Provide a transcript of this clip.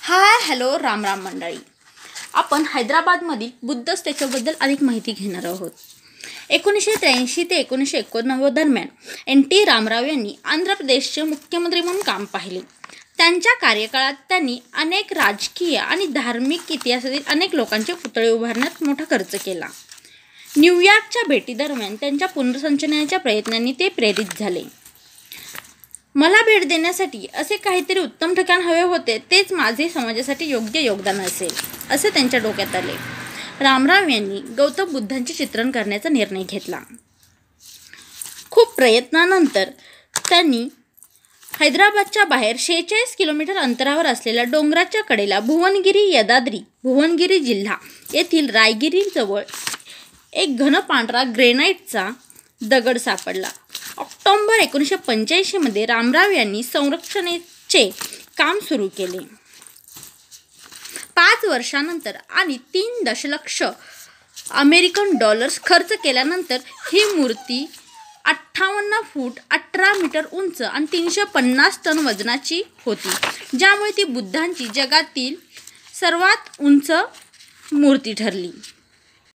Hi hello Ram Ram मंडळी. आपण हैदराबादमधील बुद्ध स्टॅच्यूबद्दल अधिक माहिती घेणार आहोत. 1983 ते 1989 दरम्यान NT रामाराव यांनी आंध्र प्रदेशचे मुख्यमंत्री म्हणून काम पाहिले. त्यांच्या कार्यकाळात त्यांनी अनेक राजकीय आणि धार्मिक इतिहासातील अनेक लोकांचे पुतळे उभारण्यात मोठा खर्च केला. न्यूयॉर्कच्या भेटीदरम्यान त्यांच्या पुनर्संचलनाच्या प्रयत्नांनी ते प्रेरित झाले. मला भेट देण्यासाठी असे काहीतरी उत्तम ठिकाण हवे होते, तेच माझे समाजासाठी योग्य योगदान असेल, असे त्यांच्या डोक्यात आले. रामाराव यांनी गौतम बुद्धांचे चित्रण करण्याचा निर्णय घेतला. खूप प्रयत्नानंतर त्यांनी हैदराबादच्या बाहेर 46 किलोमीटर अंतरावर असलेल्या डोंगराच्या कडेला भुवनगिरी यदाद्री भुवनगिरी जिल्हा येथील रायगिरीजवळ एक घन पांढरा ग्रेनाइटचा दगड सापडला. ऑक्टोबर 1985 मध्ये रामाराव यांनी संरक्षणाचे काम सुरू केले. 5 वर्षांनंतर आणि 3 दशलक्ष अमेरिकन डॉलर्स खर्च केल्यानंतर ही मूर्ती 58 फूट 18 मीटर उंच आणि 350 टन वजनाची होती, ज्यामुळे ती बुद्धांची जगातील सर्वात उंच मूर्ती ठरली.